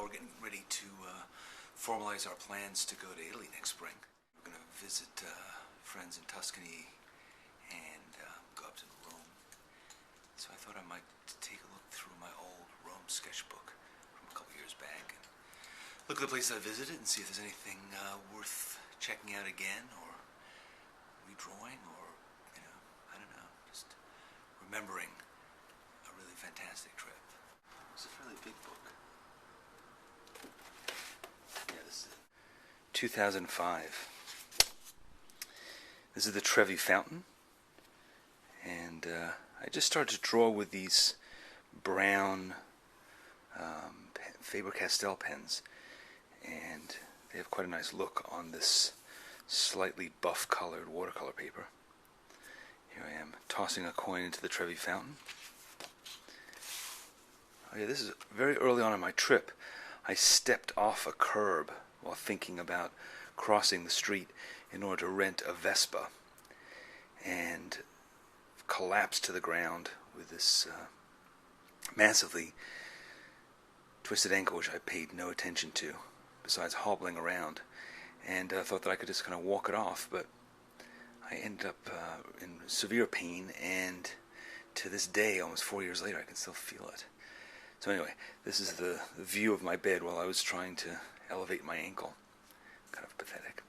We're getting ready to formalize our plans to go to Italy next spring. We're going to visit friends in Tuscany and go up to Rome. So I thought I might take a look through my old Rome sketchbook from a couple years back and look at the places I visited and see if there's anything worth checking out again or redrawing or, I don't know, just remembering a really fantastic trip. It's a fairly big book. Yeah, this is 2005. This is the Trevi Fountain, and I just started to draw with these brown Faber-Castell pens, and they have quite a nice look on this slightly buff-colored watercolor paper. Here I am tossing a coin into the Trevi Fountain. Oh yeah, this is very early on in my trip. I stepped off a curb while thinking about crossing the street in order to rent a Vespa and collapsed to the ground with this massively twisted ankle, which I paid no attention to, besides hobbling around, and thought that I could just kind of walk it off, but I ended up in severe pain, and to this day, almost 4 years later, I can still feel it. So anyway, this is the view of my bed while I was trying to elevate my ankle. Kind of pathetic.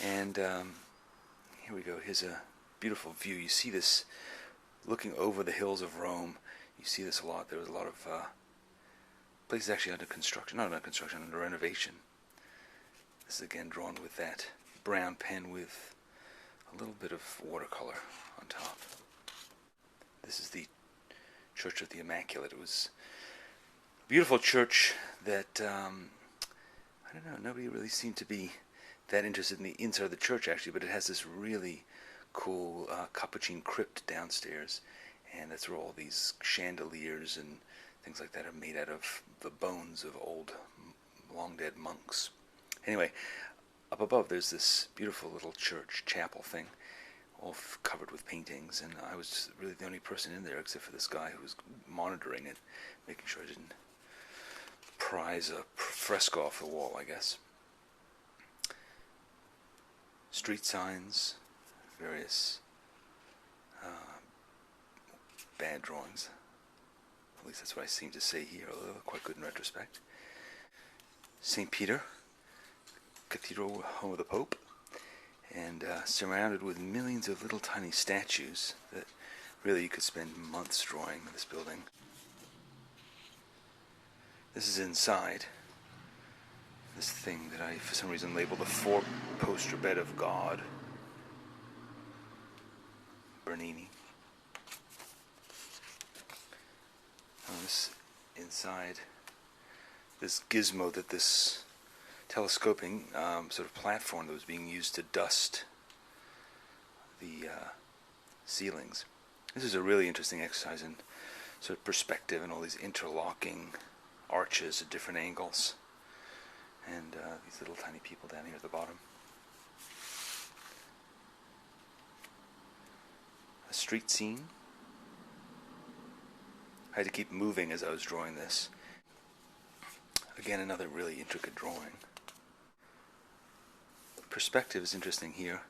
And here we go. Here's a beautiful view. You see this looking over the hills of Rome. You see this a lot. There was a lot of places actually under construction. Not under construction, under renovation. This is again drawn with that brown pen with a little bit of watercolor on top. This is the Church of the Immaculate. It was a beautiful church that, I don't know, nobody really seemed to be that interested in the inside of the church actually, but it has this really cool Capuchin crypt downstairs, and that's where all these chandeliers and things like that are made out of the bones of old, long-dead monks. Anyway, up above there's this beautiful little church chapel thing, all covered with paintings, and I was really the only person in there except for this guy who was monitoring it, making sure I didn't prise a fresco off the wall, I guess. Street signs, various bad drawings. At least that's what I seem to say here, although quite good in retrospect. St. Peter, Cathedral, home of the Pope, and surrounded with millions of little tiny statues that really you could spend months drawing in this building. This is inside. This thing that I, for some reason, labeled the four-poster bed of God. Bernini. This inside, this gizmo that this telescoping sort of platform that was being used to dust the ceilings. This is a really interesting exercise in sort of perspective and all these interlocking arches at different angles. And these little tiny people down here at the bottom. A street scene. I had to keep moving as I was drawing this. Again, another really intricate drawing. Perspective is interesting here.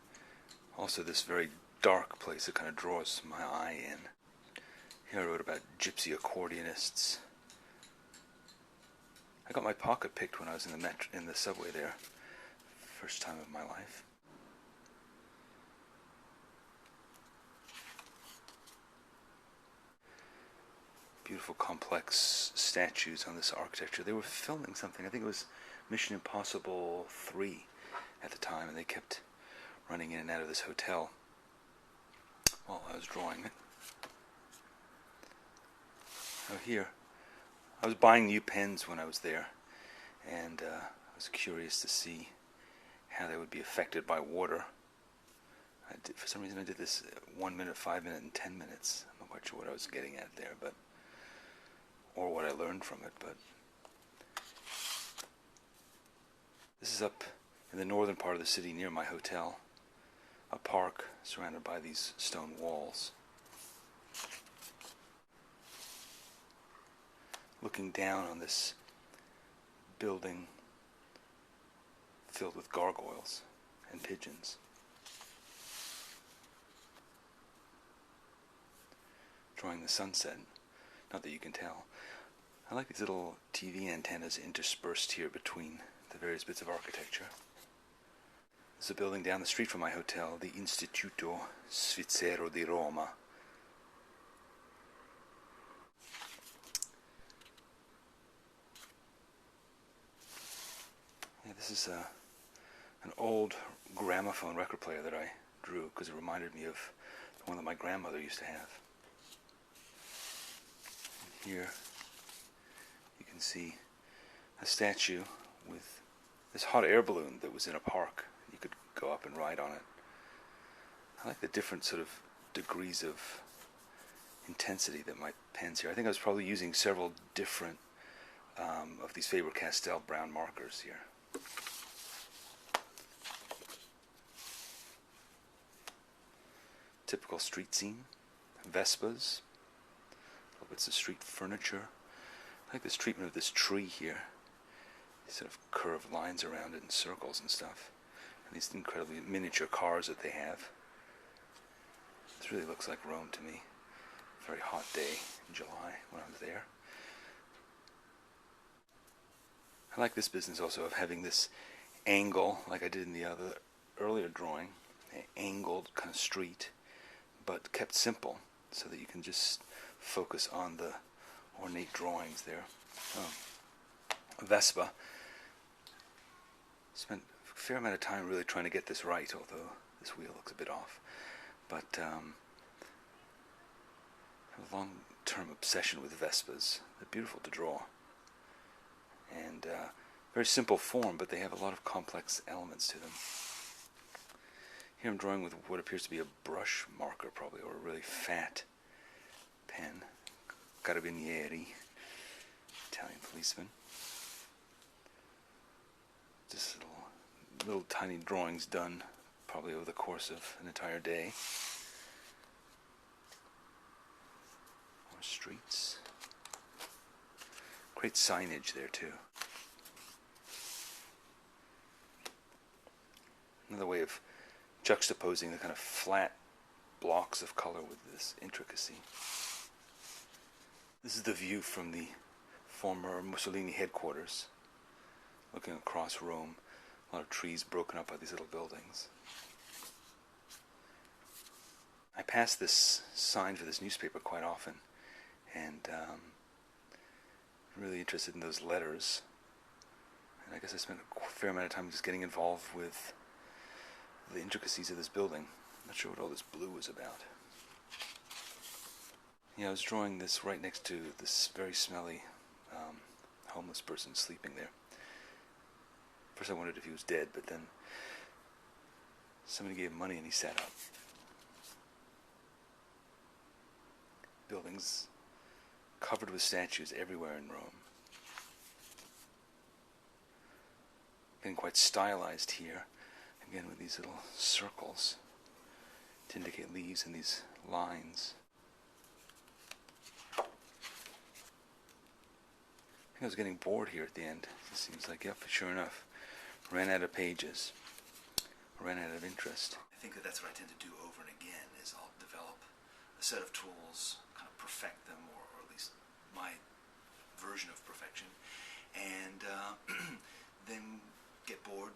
Also this very dark place that kind of draws my eye in. Here I wrote about gypsy accordionists. I got my pocket picked when I was in the subway there. First time of my life. Beautiful complex statues on this architecture. They were filming something. I think it was Mission Impossible 3 at the time, and they kept running in and out of this hotel while I was drawing it. Oh, here. I was buying new pens when I was there, and I was curious to see how they would be affected by water. For some reason I did this 1 minute, 5 minute, and 10 minutes. I'm not quite sure what I was getting at there, or what I learned from it, but this is up in the northern part of the city near my hotel, a park surrounded by these stone walls. Looking down on this building filled with gargoyles and pigeons. Drawing the sunset, not that you can tell. I like these little TV antennas interspersed here between the various bits of architecture. There's a building down the street from my hotel, the Istituto Svizzero di Roma. Yeah, this is an old gramophone record player that I drew because it reminded me of the one that my grandmother used to have. And here you can see a statue with this hot air balloon that was in a park. You could go up and ride on it. I like the different sort of degrees of intensity that my pen's here. I think I was probably using several different of these Faber-Castell brown markers here. Typical street scene, Vespas, little bits of street furniture. I like this treatment of this tree here. These sort of curved lines around it and circles and stuff. And these incredibly miniature cars that they have. This really looks like Rome to me. A very hot day in July when I was there. I like this business also of having this angle, like I did in the other earlier drawing, an angled kind of street, but kept simple so that you can just focus on the ornate drawings there. Vespa. Spent a fair amount of time really trying to get this right, although this wheel looks a bit off. But I have a long-term obsession with Vespas. They're beautiful to draw. And very simple form, but they have a lot of complex elements to them. Here I'm drawing with what appears to be a brush marker, probably, or a really fat pen. Carabinieri, Italian policeman. Just little tiny drawings done probably over the course of an entire day. More streets. Great signage there too. Another way of juxtaposing the kind of flat blocks of color with this intricacy. This is the view from the former Mussolini headquarters, looking across Rome. A lot of trees broken up by these little buildings. I pass this sign for this newspaper quite often, and really interested in those letters. And I guess I spent a fair amount of time just getting involved with the intricacies of this building. I'm not sure what all this blue was about. Yeah, I was drawing this right next to this very smelly homeless person sleeping there. First I wondered if he was dead, but then somebody gave him money and he sat up. Buildings covered with statues everywhere in Rome. Getting quite stylized here, again with these little circles to indicate leaves and these lines. I was getting bored here at the end. It seems like, yep, sure enough, ran out of pages, ran out of interest. I think that's what I tend to do over and again, is I'll develop a set of tools, kind of perfect them, or at least my version of perfection, and then get bored,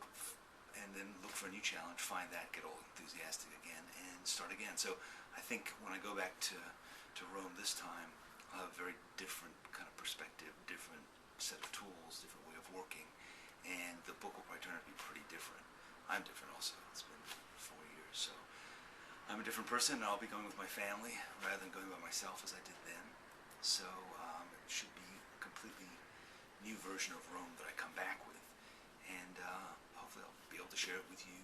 and then look for a new challenge, find that, get all enthusiastic again, and start again. So I think when I go back to Rome this time, I'll have a very different kind of perspective, different set of tools, different way of working, and the book will probably turn out to be pretty different. I'm different also. It's been 4 years, so I'm a different person, and I'll be going with my family rather than going by myself as I did then. So it should be a completely new version of Rome that I come back with, and hopefully I'll be able to share it with you